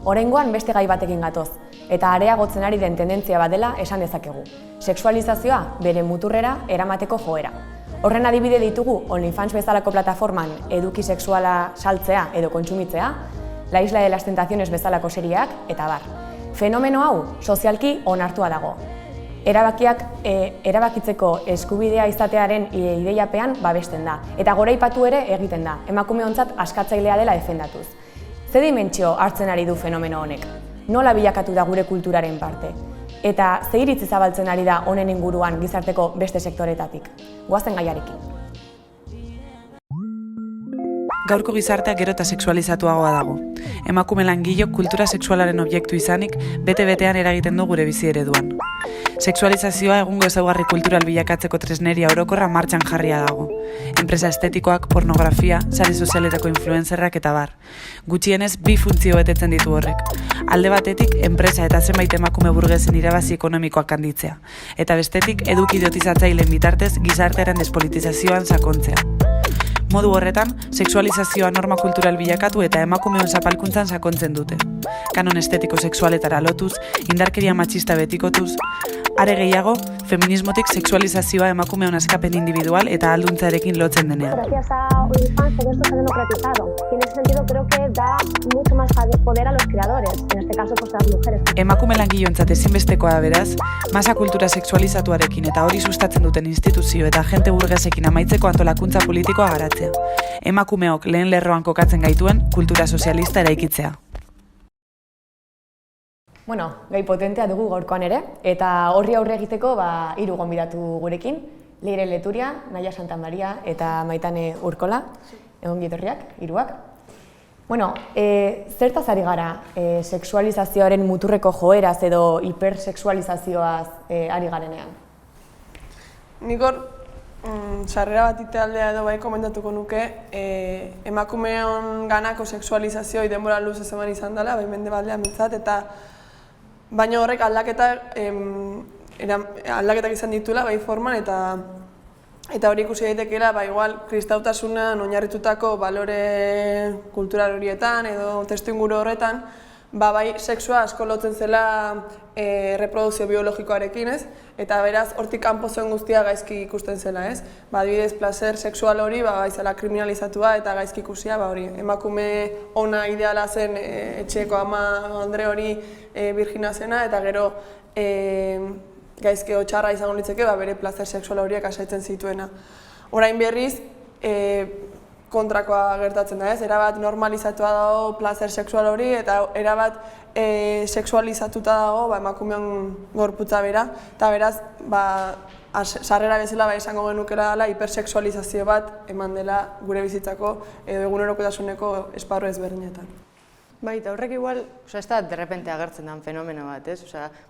Oraingoan beste gai batekin gatoz, eta areagotzen ari den tendentzia bat dela esan dezakegu. Sexualizazioa bere muturrera eramateko joera. Horren adibide ditugu OnlyFans bezalako plataforman eduki sexuala saltzea edo kontsumitzea, La Isla de las Tentaciones bezalako seriak, eta bar. Fenomeno hau sozialki onartua dago. Erabakitzeko eskubidea izatearen ideiapean babesten da, eta goraipatu ere egiten da, emakumeontzat askatzailea dela defendatuz. Ze dimentsio hartzen ari du fenomeno honek? Nola bilakatu da gure kulturaren parte? Eta ze iritzi zabaltzen ari da honen inguruan gizarteko beste sektoretatik? Goazen gaiarekin. Gaurko gizartea gero eta sexualizatuagoa dago. Emakume langilok kultura sexualaren objektu izanik, bete-betean eragiten du gure bizi ereduan. Sexualizazioa egungo ezaugarri kultural bilakatzeko tresneria orokorra martxan jarria dago. Enpresa estetikoak, pornografia, sare sozialetako influencerrak eta bar. Gutxienez, bi funtzio betetzen ditu horrek. Alde batetik, enpresa eta zenbait emakume burgesen irabazi ekonomikoak handitzea. Eta bestetik, eduki idiotizatzaileen bitartez gizartearen despolitizazioan sakontzea. Modu horretan, sexualizazioa norma kultural bilakatu eta emakumeon zapalkuntzan sakontzen dute. Kanon estetiko sexualetara lotuz, indarkeria matxista betikotuz, are gehiago, feminismotik sexualizazioa emakumeon askapen individual eta alduntzarekin lotzen denean. Gracias a OnlyFans todo esto se ha democratizado y en ese sentido creo que da mucho más poder a los creadores, en este caso pues a las mujeres. Emakume langilontzat ezinbestekoa da beraz, masa kultura sexualizatuarekin eta hori sustatzen duten instituzio eta agente burgesekin amaitzeko antolakuntza politikoa garatzea. Emakumeok lehen lerroan kokatzen gaituen kultura sozialista eraikitzea. Bueno, gai potentea dugu gaurkoan ere, eta horri aurre egiteko hiru gonbidatu gurekin, Leire Leturia, Naia Santamaria eta Maitane Urkola, egon etorriak, hiruak. Bueno, zertaz ari gara sexualizazioaren muturreko joeraz edo hipersexualizazioaz ari garenean? Nik hor, sarrera bat aldea edo bai komentatuko nuke, emakumeon ganako sexualizazioa denbora luzez eman izan dela, bai mendebaldean mintzat, eta baina horrek aldaketak izan dituela bai forman eta hori ikusi daitekeela igual kristautasunean oinarritutako balore kultural horietan edo testuinguru horretan bai sexua asko lotzen zela reprodukzio biologikoarekin, ez? Eta beraz hortik kanpo zegoen guztia gaizki ikusten zela, ez? Adibidez, placer sexual hori zela kriminalizatua eta gaizki ikusia hori. Emakume ona ideala zen etxeko ama Andre hori virgina zena eta gero gaizki txarra izango litzeke bere placer sexual horiek asaitzen zituena. Orain berriz kontrakoa gertatzen da, ez? Erabat normalizatua dago placer sexual hori eta erabat sexualizatuta dago emakumeon gorputza bera, eta beraz sarrera bezala esango genukela dela hipersexualizazio bat eman dela gure bizitzako edo egunerokotasuneko esparru ezberdinetan. Bai, eta horrek igual, ez da derrepente agertzen den fenomeno bat, ez?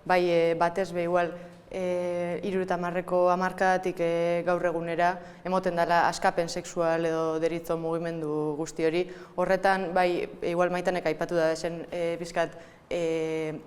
Bai, batez be igual, 70ko hamarkadatik gaur egunera, emoten dela askapen sexual edo deritzo mugimendu guzti hori. Horretan, bai, igual Maitanek aipatu da desen bizkat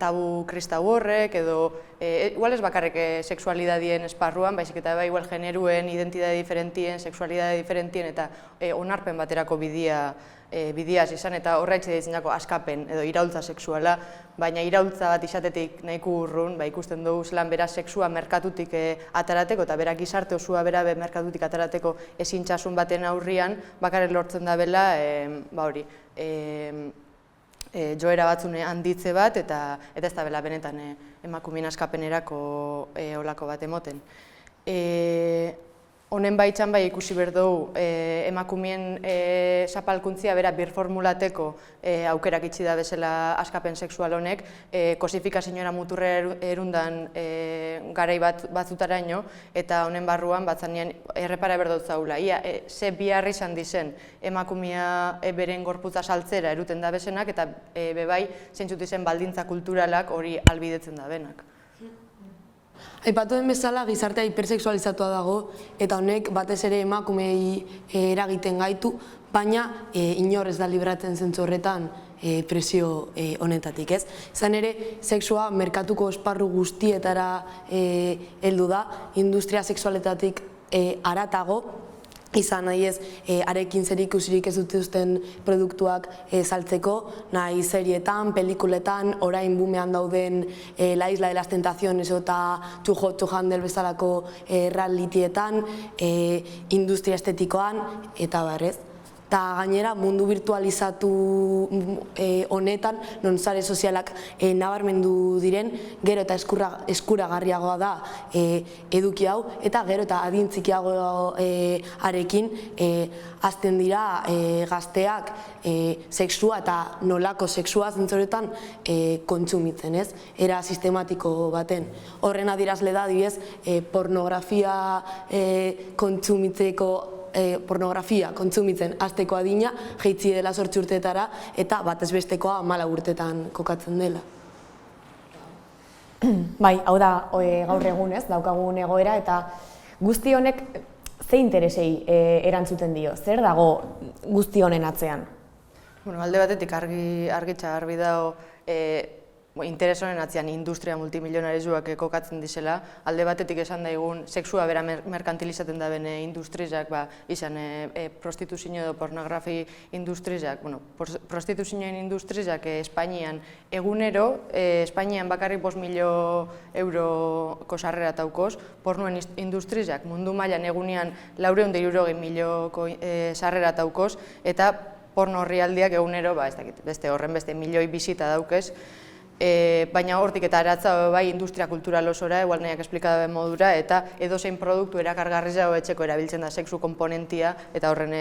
tabu kristau horrek edo igual ez bakarrik sexualidadien esparruan, baizik eta bai igual generuen, identidade diferentien, sexualidade diferentien eta onarpen baterako bidiaz izan eta horretxe ditzenako askapen edo iraultza sexuala, baina iraultza bat izatetik nahiko urrun, ikusten dugu zelan bera sexua merkatutik atarateko eta bera gizarte osua bera merkatutik atarateko ezintzasun baten aurrian bakarrik lortzen da bela hori joera batzune handitze bat eta ez da bela benetan emakumeen askapenerako olako bat emoten. Honen baitzan ikusi berdugu emakumeen zapalkuntzia bera birformulateko aukerak itxi da bezala askapen sexual honek, kosifikazioa muturre erundan garai batzutaraino eta honen barruan batzanean errepara berdut zaula. Ia, ze biharri izan dizen emakumea beren gorputza saltzera eruten da bezenak eta bebai zeintzut izen baldintza kulturalak hori albidetzen da benak. Aipatu den bezala gizartea hipersexualizatua dago eta honek batez ere emakumeei eragiten gaitu, baina inor ez da libratzen zentzu horretan presio honetatik, ez? Izan ere, sexua merkatuko esparru guztietara heldu da, industria sexualetatik haratago, izan nahi ez, arekin zerikusirik ez dituzten produktuak saltzeko, nahi serietan, pelikuletan, orain bumean dauden La Isla de las Tentaciones eta Too Hot to Handle bezalako realitietan, industria estetikoan, eta barrez. Eta gainera mundu virtualizatu honetan, non sare sozialak nabarmendu diren, gero eta eskuragarriagoa da eduki hau, eta gero eta adintzikiago arekin hasten dira gazteak sexua eta nolako sexua zentzoretan kontsumitzen, ez? Era sistematiko baten. Horren adierazle da, adibidez, pornografia kontsumitzen hasteko adina jaitsi dela 8 urteetara eta batez bestekoa 14 urteetan kokatzen dela. Bai, hau da gaur egun ez, daukagun egoera eta guzti honek ze interesei erantzuten dio? Zer dago guzti honen atzean? Alde batetik argitza garbi dago interes honen atzean industria multimilionarizuak kokatzen dizela, alde batetik esan daigun sexua bera merkantilizaten da bene industrizak, izan prostituzio edo pornografi industrizak, prostituzioen industrizak Espainian egunero, Espainian bakarrik 5 milioi euroko sarrera taukoz, pornuen industrizak mundu mailan egunean 460 milioko sarrera taukoz, eta porno orrialdiak egunero, beste horren beste milioi bisita daukez, baina hortik eta aratza bai industria kultural osora, igual nahiak esplikatu den modura, eta edozein produktu erakargarria etxeko erabiltzen da sexu komponentia, eta horren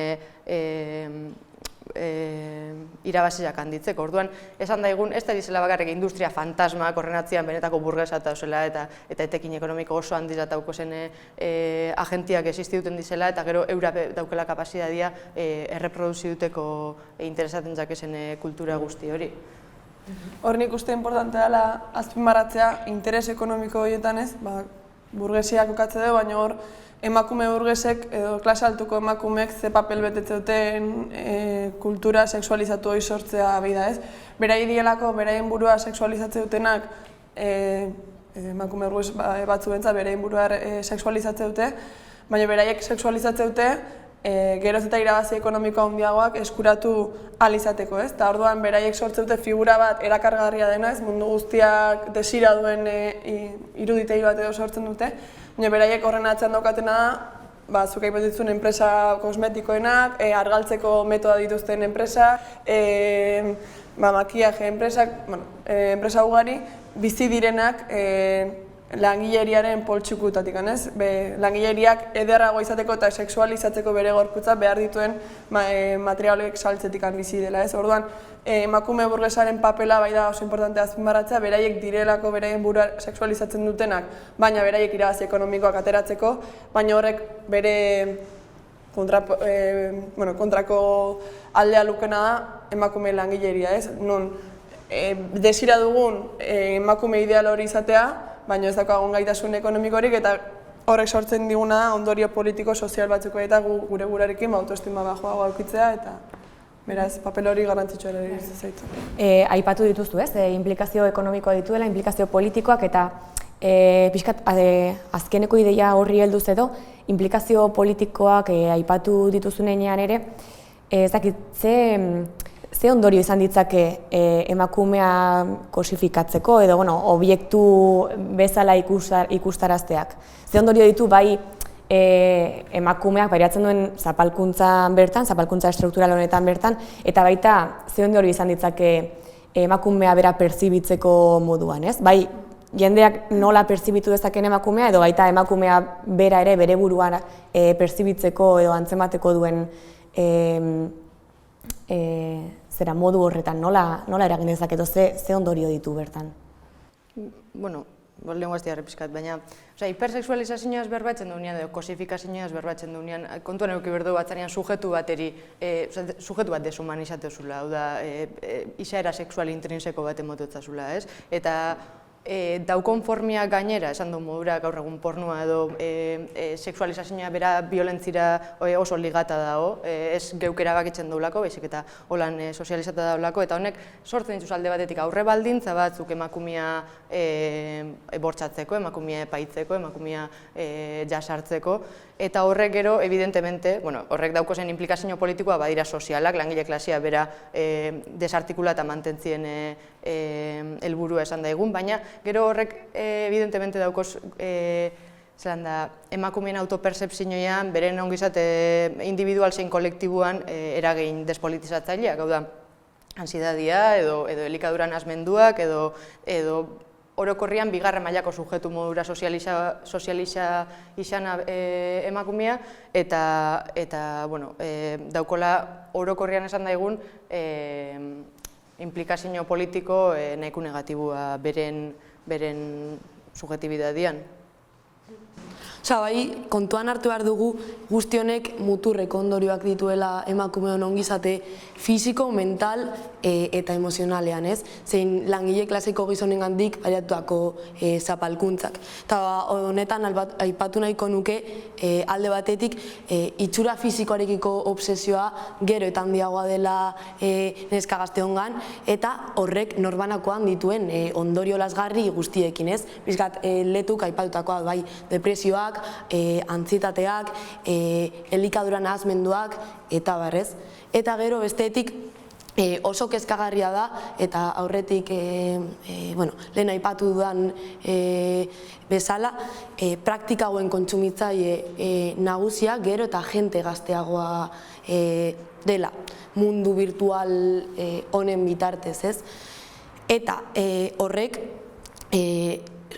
irabaziak handitzeko. Orduan, esan daigun, ez da dizela bakarrik industria fantasmak horren atzean benetako burgesa dauzela, eta etekin ekonomiko oso handiz dauko zen agentiak existituten dizela, eta gero eura daukela kapazitatea erreproduzi duteko interesatzen zakezen kultura guzti hori. Hor nik uste importantea dela azpimarratzea interes ekonomiko horietan ez, burgesiak kokatze dugu, baina hor emakume burgesek edo klase altuko emakumeek ze papel betetzen duten kultura sexualizatu hori sortzea behi da ez. Berai dielako, beraien burua sexualizatze dutenak, emakume burges batzu bentza beraien burua sexualizatze dute, baina beraiek sexualizatze dute geroz eta irabazi ekonomiko handiagoak eskuratu ahal izateko, ez? Eta orduan beraiek sortzen dute figura bat erakargarria dena, ez? Mundu guztiak desira duen iruditegi bat edo sortzen dute, baina beraiek horren atzean daukatena da, zuk aipatzen enpresa kosmetikoenak, argaltzeko metoda dituzten enpresa, makiaje enpresak, enpresa ugari, bizi direnak langileriaren poltsukutatik, ez? Langileriak ederrago izateko eta sexualizatzeko bere gorputza behar dituen materialek saltzetik bizi dela, ez? Orduan, emakume burgesaren papela bai da oso importantea azpimarratzea, beraiek direlako beraien burua sexualizatzen dutenak, baina beraiek irabazi ekonomikoak ateratzeko, baina horrek bere kontrako aldea lukena da emakume langileria, ez? Non desira dugun emakume ideal hori izatea, baina ez daukagun gaitasun ekonomikorik eta horrek sortzen diguna da ondorio politiko sozial batzuko eta gure burarekin autoestima bajoago aukitzea eta beraz, papel hori garrantzitsua ere iruditzen zaitu. Aipatu dituztu, ez? Inplikazio ekonomikoa dituela, inplikazio politikoak eta pixkat azkeneko ideia horri helduz edo, inplikazio politikoak aipatu dituzunean ere, ez dakit, ze ondorio izan ditzake emakumea kosifikatzeko edo obiektu bezala ikustarazteak? Ze ondorio ditu bai emakumeak pairatzen duen zapalkuntzan bertan, zapalkuntza estruktural honetan bertan, eta baita ze ondorio izan ditzake emakumea bera pertzibitzeko moduan, ez? Bai, jendeak nola pertzibitu dezaken emakumea edo baita emakumea bera ere bere buruan pertzibitzeko edo antzemateko duen zera modu horretan, nola eragin dezaketo, ze ondorio ditu bertan? Lehen guazti harrepizkat, baina hipersexualizazioaz berbatzen duenean, edo kosifikazioaz berbatzen duenean, kontuan eduki berdu batzanean sujetu bat deshumanizatezula, hau da, izaera sexual intrinseko bat emototzazula, ez? Eta daukonformia gainera, esan du modura gaur egun pornua edo sexualizazioa bera violentzira oso ligata dago, ez geuk erabakitzen daulako, baizik eta holan sozializata daulako, eta honek sortzen dituz alde batetik aurre baldintza batzuk emakumea bortxatzeko, emakumea epaitzeko, emakumea jasartzeko, eta horrek gero, evidentemente, horrek daukozen implikazio politikoa badira sozialak, langile klasia bera desartikulata mantentzien helburua esan daigun, baina gero horrek evidentemente daukoz emakumeen autopercepzioan, beren ongizate individual zein kolektiboan eragin despolitizatzaileak, hau da, ansidadia edo elikadura nahasmenduak edo orokorrian bigarren mailako sujetu modura sozializa izana emakumea eta daukola orokorrian esan daigun implikazio politiko nahiko negatibua beren sujetibidadian. Bai, kontuan hartu behar dugu guzti honek muturreko ondorioak dituela emakumeon ongizate fisiko, mental eta emozionalean, ez? Zein langile klaseko gizonengandik baliatuako zapalkuntzak. Eta honetan aipatu nahiko nuke alde batetik itxura fisikoarekiko obsesioa gero eta handiagoa dela neska gazteongan eta horrek norbanakoan dituen ondorio lasgarri guztiekin, ez? Bizkat letuk aipatutakoa bai depresioak, antsietateak, elikadura nahasmenduak eta barrez. Eta gero bestetik oso kezkagarria da eta aurretik lehen aipatu dudan bezala praktika hauen kontsumitzaile nagusia gero eta jente gazteagoa dela mundu virtual honen bitartez, ez? Eta horrek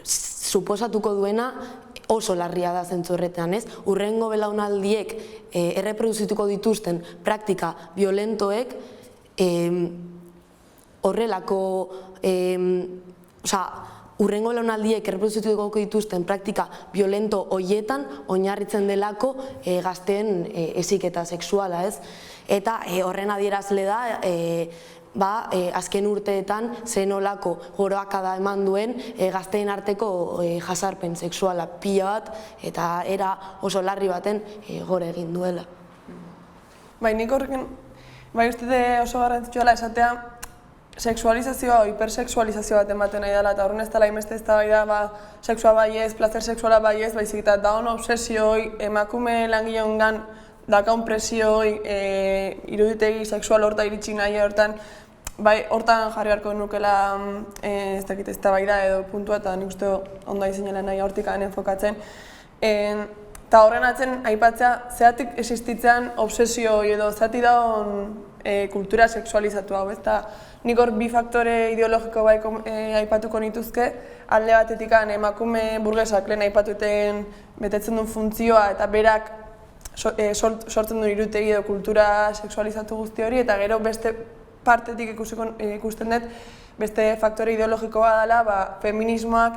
suposatuko duena oso larria da zentzu horretan, ez? Hurrengo belaunaldiek erreproduzituko dituzten praktika violentoek horrelako, hurrengo belaunaldiek erreproduzituko dituzten praktika violento horietan oinarritzen delako gazteen heziketa sexuala, ez? Eta horren adierazle da azken urteetan zenolako goroakada eman duen gazteen arteko jasarpen sexuala pila bat eta era oso larri baten gore egin duela. Nik horrekin, uste oso garrantzitsua esatea sexualizazioa o hipersexualizazio bat ematen nahi dela eta horren ez dela inbeste ez da sexua baiez, placer sexuala baiez, baizik eta daun obsesioi emakume langileongan dakaun presioi iruditegi sexual horta iritsi nahi hortan hortan jarri beharko nukela ez dakit ez da edo puntua eta nik uste ondo izinela nahi hortik enfokatzen. Eta horren atzen aipatzea zeatik existitzean obsesioi edo zeatik daun kultura sexualizatu hau, eta nik hor bi faktore ideologiko aipatuko nituzke, alde batetik emakume burgesak lehen aipatuten betetzen duen funtzioa eta berak sortzen duen irutegi edo kultura sexualizatu guzti hori, eta gero beste partetik ikusten dut beste faktore ideologikoa dela feminismoak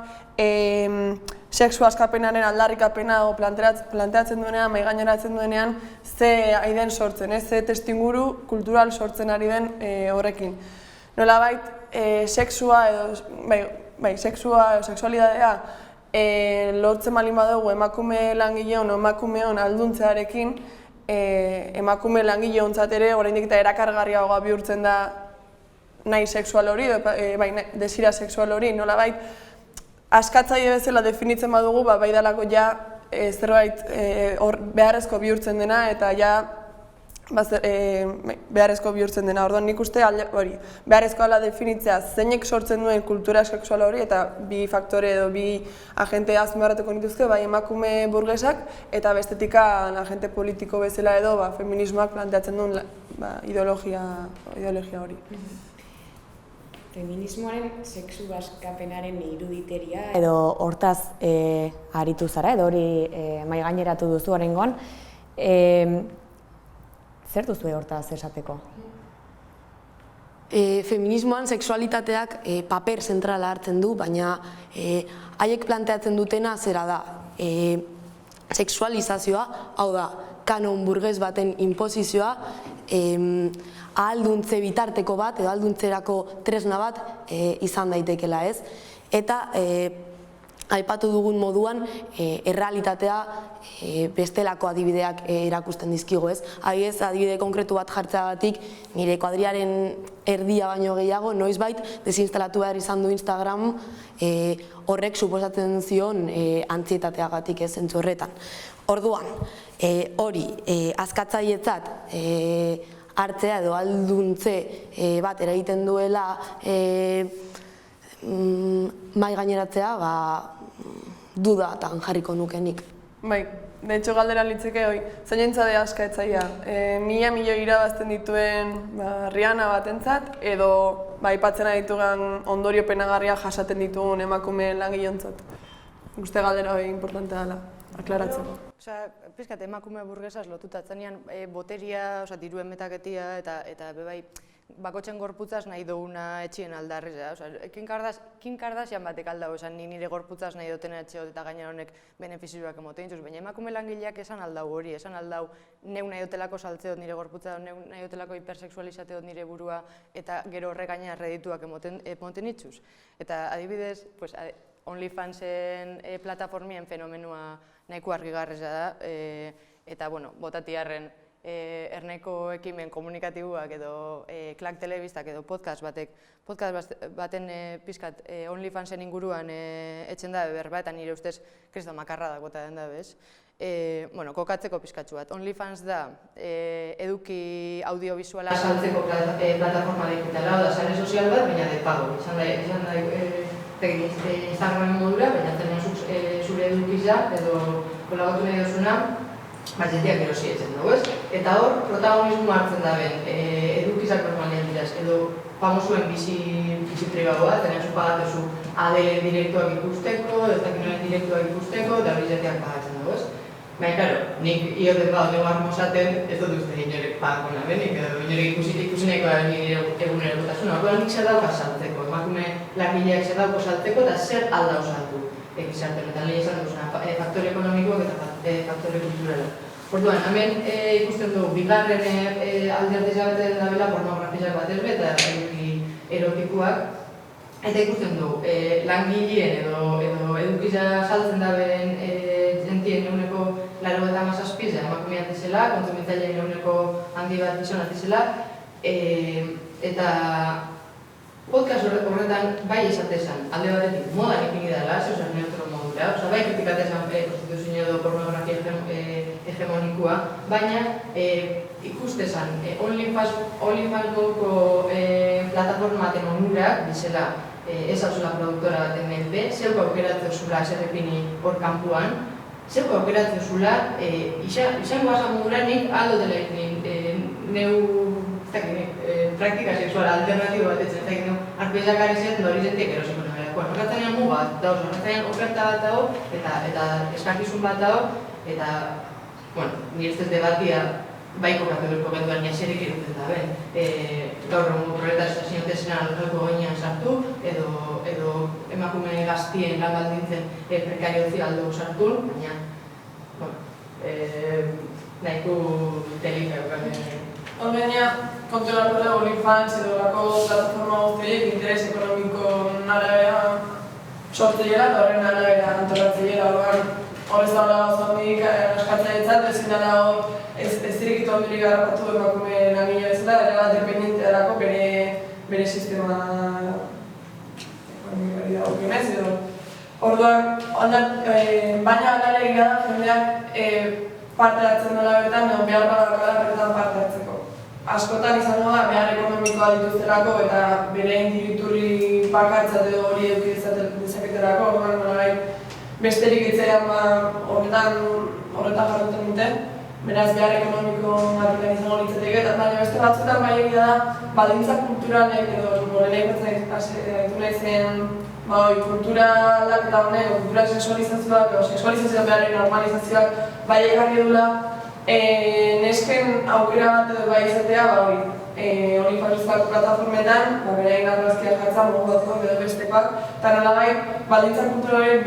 sexu askapenaren aldarrikapena planteatzen duenean, mahaigaineratzen duenean ze ari den sortzen, ze testuinguru kultural sortzen ari den horrekin. Nolabait, sexua edo sexualidadea lortzen malin badugu emakume langileon o emakumeon alduntzearekin, emakume langile ontzat ere oraindik eta erakargarriagoa bihurtzen da nahi sexual hori, desira sexual hori, nolabait askatzaile bezala definitzen badugu, bai dalako ja zerbait beharrezko bihurtzen dena eta ja beharrezko bihurtzen dena. Orduan nik uste beharrezkoa dela definitzea zeinek sortzen duen kultura sexual hori eta bi faktore edo bi agente azpimarratuko nituzke, bai emakume burgesak eta bestetika agente politiko bezala edo feminismoak planteatzen duen ideologia hori. Feminismoaren sexu askapenaren iruditeria edo hortaz aritu zara edo hori mahaigaineratu duzu oraingoan. Zer duzu hortaz esateko? Feminismoan sexualitateak paper zentrala hartzen du, baina haiek planteatzen dutena zera da. Sexualizazioa, hau da, kanon burges baten inposizioa, ahalduntze bitarteko bat edo ahalduntzerako tresna bat izan daitekela, ez? Eta aipatu dugun moduan, errealitatea bestelako adibideak erakusten dizkigu, ez? Adibidez, adibide konkretu bat jartzeagatik, nire kuadriaren erdia baino gehiago, noizbait desinstalatu behar izan du Instagram, horrek suposatzen zion antzietateagatik ez zentzu horretan. Orduan, hori askatzailetzat hartzea edo alduntze bat eragiten duela mai gaineratzea, dudatan jarriko nukenik. Bai, de hecho galdera litzeke hoi, zainentza de askaetzaia, 1.000 milioi irabazten dituen Rihanna batentzat, edo aipatzen ditugan ondorio penagarria jasaten ditugun emakumeen langilontzat. Uste galdera hoi importantea dela, aklaratzeko. Osea, pizkat emakume burgesaz lotuta atzanean boteria, diruen metaketia eta bebai bakotzen gorputzaz nahi duguna etxien aldarriz. Kim Kardashian batek aldau esan nire gorputzaz nahi duten etxeot eta gainera honek benefizioak emoten dituz, baina emakume langileak esan aldau hori, esan aldau neu nahi dutelako saltzeot nire gorputza, neu nahi dutelako hipersexualizateot nire burua eta gero horrek gainera redituak emoten dituz. Eta adibidez, OnlyFansen plataformien fenomenua nahiko argigarreza da, eta botatiarren erneko ekimen komunikatiboak edo klak telebistak edo podcast baten pizkat OnlyFansen inguruan etxen da berba eta nire ustez kristo makarra da bota den da bez. Kokatzeko pizkatxu bat. OnlyFans da eduki audiovisuala saltzeko plataforma digitala, da sare sozial bat, baina de pago. Izan da Instagramen modura, baina zenean zure edukiza edo kolagatu nahi duzuna, jendeak erosi etzen dugu, ez? Eta hor, protagonismo hartzen da ben, edukizak normalean diraz, edo famosuen bizi pribagoa, zenean zu pagatuzu ADL direktuak ikusteko, ez dakinoen direktuak ikusteko, eta hori jateak pagatzen dugu, ez? Baina, klaro, nik ioten neu armozaten, ez dut uste inorek pagako nabenik, edo inorek ikusi nahiko da nire egunerokotasuna. Orduan nik zer dauka saltzeko, emakume langileak zer dauko saltzeko eta zer aldau saltu egizarten. Eta lehen esan duzuna, faktore ekonomikoak eta faktore kulturala. Orduan, hemen ikusten dugu, bigarren alderdiz gabetzen dabela pornografiak bat ezbe eta erotikuak. Eta ikusten dugu, langileen edo edukiza saltzen dabeen jentien eguneko 97 emakumean dizela, kontsumitzaileen eguneko handi bat gizona dizela, eta podcast horretan bai esatezan, alde batetik modan ipini dela, zeusen neutro modura, bai kritikatezan prostituzio edo pornografia hegemonikoa, baina ikustezan OnlyFans moduko plataforma baten onurak dizela ez hauzula produktora baten menpe, zeuko aukeratzen zula eserrepini hor kanpuan, zeuko aukeratzen zula, izango basan modura nik aldo dela neu praktika sexuala alternatibo bat etzen, ez dakit, arpezak ari zen, hori zentek erosiko naberak. Horretzanean mu bat, dauz, horretzanean oferta bat dago, eta eskakizun bat dago, eta, nire ez debatia baiko kapedurko genduan niaserik iruten da, gaur egun proletarizazioetezena algako goinean sartu, edo emakume gaztien lan baldintzen prekariotzi aldo sartu, baina, nahiko delika eukatzen. Horreina, kontuelako da OnlyFans edo lako plataforma guztiek interes ekonomiko arabera sortzeiela eta horren arabera antolatzeiela. Horrez daula gauzatik askatzailetzat, ezin dela ez dirikitu handirik garrapatu emakume langile bezala, dela dependentea dako bere sistema ekonomikari dagokienez edo. Orduan, baina alare egia da jendeak parte hartzen dela betan, behar badakala beretan parte hartzeko. Askotan izango da, behar ekonomikoa dituzterako eta bere indibiturri bakartzat edo hori edukizaketerako, orduan besterik etzean horretan jarruten dute, beraz behar ekonomiko batean izango litzateke, baina beste batzuetan bai egia da, baldintza kulturalek edo lehen aitu nahi zen kulturalak eta honek, kultura sexualizazioak edo sexualizazioak beharren normalizazioak bai ekarri dula nesken aukera bat edo bai izatea OnlyFanseko plataformetan, beraien argazkiak jartzen moduatuak edo bestekoak, eta nolabait baldintza kulturalek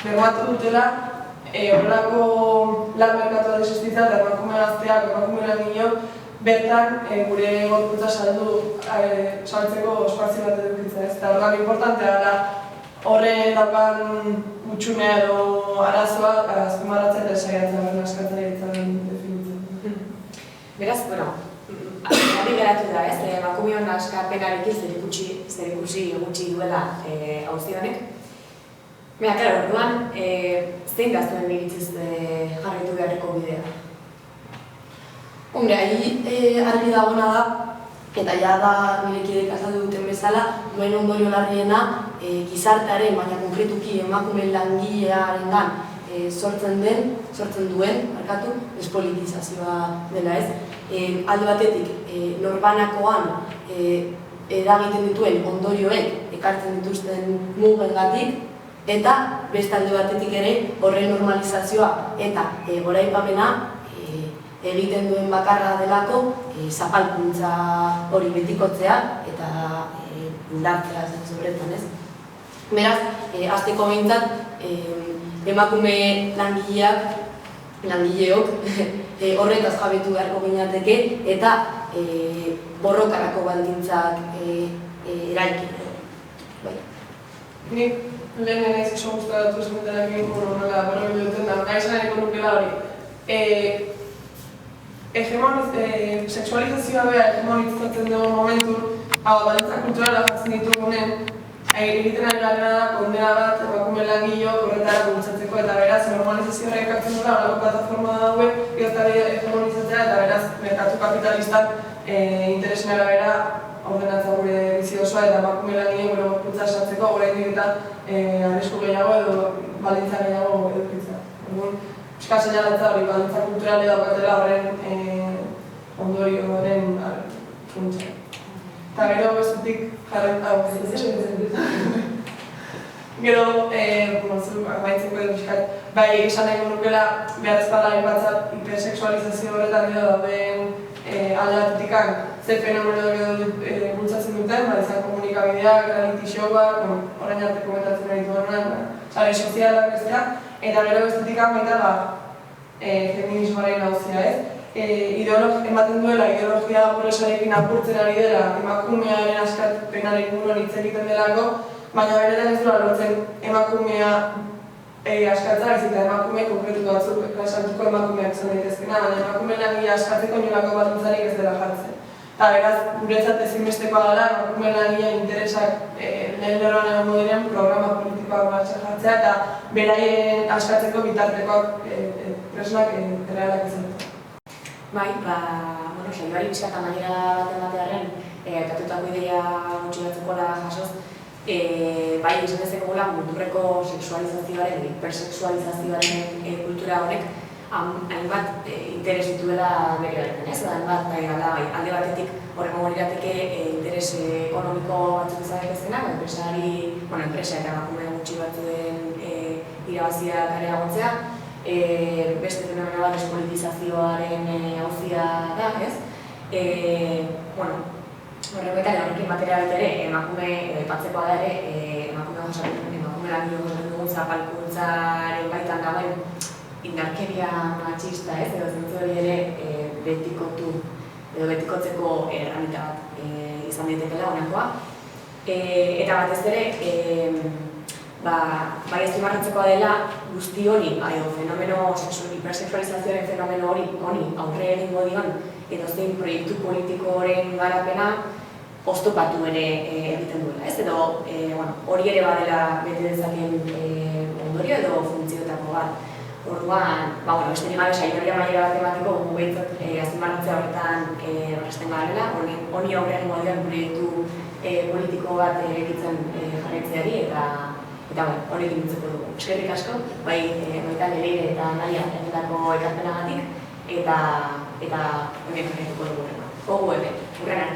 bermatu dutela horrelako lan merkatua desestitza eta emakume gazteak, emakume langileok bertan gure gorputza saltzeko espazio bat edukitzea, ez? Eta orduan importantea da horre daukan gutxunea edo arazoa azpimarratzea eta saiatzea askataritzaren definitzen. Beraz, hori geratu da, ez? Emakumeon askapenarekin zerikusi gutxi duela auzi honek. Baina, klaro, orduan, zein da zuen iritziz jarraitu beharreko bidea? Hombre, ahi argi dagoena da, eta ja da nire kidek azaldu duten bezala, duen ondorio larriena gizartearen, baina konkretuki emakume langilearengan sortzen duen, despolitizazioa dela ez. Alde batetik, norbanakoan eragiten dituen ondorioek ekartzen dituzten mugengatik, eta beste alde batetik ere horren normalizazioa eta goraipamena egiten duen bakarra delako zapalkuntza hori betikotzea eta indartzea horretan, ez? Beraz, hasteko behintzat, emakume langileok horretaz jabetu beharko ginateke eta borrokarako baldintzak eraiki. Nik lehen naiz oso gustatu esmeterakin nola berrobildu duten da, nahi zaneko nukela hori. Sexualizazioa beha hegemonizatzen dugu momentun, baldintza kulturala jartzen ditugunen, egiten ari garena da kondena bat emakume langileok horretara bultzatzeko eta beraz normalizazioa ekartzen dura horako plataforma dauek gertari hegemonizatzea eta beraz merkatu kapitalistak interesen arabera ordenatza gure bizi osoa eta emakume langileok gure gorputza sartzeko oraindik eta arrisku gehiago edo baldintza gehiago edukitzea. Euskal seinalatza hori baldintza kulturale daukatela horren ondorioaren funtsa. Eta gero bestetik gero, baitzeko edo pixkat, bai esan nahi nukela behar ezpala batzat hipersexualizazio horretan edo dauden alde batetikan ze fenomeno edo bultzatzen duten, izan komunikabideak, reality showak, orain arte komentatzen ari duenan, sare sozialak bestea, eta gero bestetikan baita feminismoaren nauzia, ez? Ematen duela ideologia progresarekin apurtzen ari dela emakumearen askapenaren inguruan hitz egiten delako, baina benetan ez duela lortzen emakumea askatza, ez eta emakume konkretu batzuk esantuko emakumeak izan daitezkena, baina emakume langilea askatzeko inolako baldintzarik ez dela jartzen. Eta beraz, guretzat ezinbestekoa dela emakume langilea interesak lehen lerroan egongo diren programa politikoak martxan jartzea eta beraien askatzeko bitartekoak presnak errealak izan. Bai, saioari pixkat amaiera baten batearen, aipatutako ideia gutxi batzukola jasoz, bai, izan dezakegula muturreko sexualizazioaren, hipersexualizazioaren kultura honek hainbat interes dituela bere horretan, ez? Hainbat, alde batetik horrengo lirateke interes ekonomiko batzuk izan daitezkenak, enpresa eta emakume gutxi batzuen irabaziak areagotzea, beste fenomeno bat despolitizazioaren auzia da, ez? Horrekin batera baita ere, epatzekoa da ere, emakume langile dugun zapalkuntzaren baitan dagoen indarkeria matxista, ez? Edo zentzu hori ere betikotzeko erramita bat izan daitekela honakoa. Eta batez ere, bai azpimarratzekoa dela guzti honi, fenomeno hipersexualizazioaren fenomeno honi aurre egingo dion edo zein proiektu politikoren garapena oztopatu ere egiten duela, ez? Edo hori ere badela bete dezakeen ondorio edo funtzioetako bat. Orduan, besterik gabe saioari amaiera bat emateko behintzat azpimarratzea horretan horrezten garela, honi aurre egingo dion proiektu politiko bat egitzen jarraitzeari eta hori egintzeko dugu. Eskerrik asko, bai Leire eta Naia egindako ekarpenagatik eta hemen jarraituko dugu. Gogu hemen, hurrengan.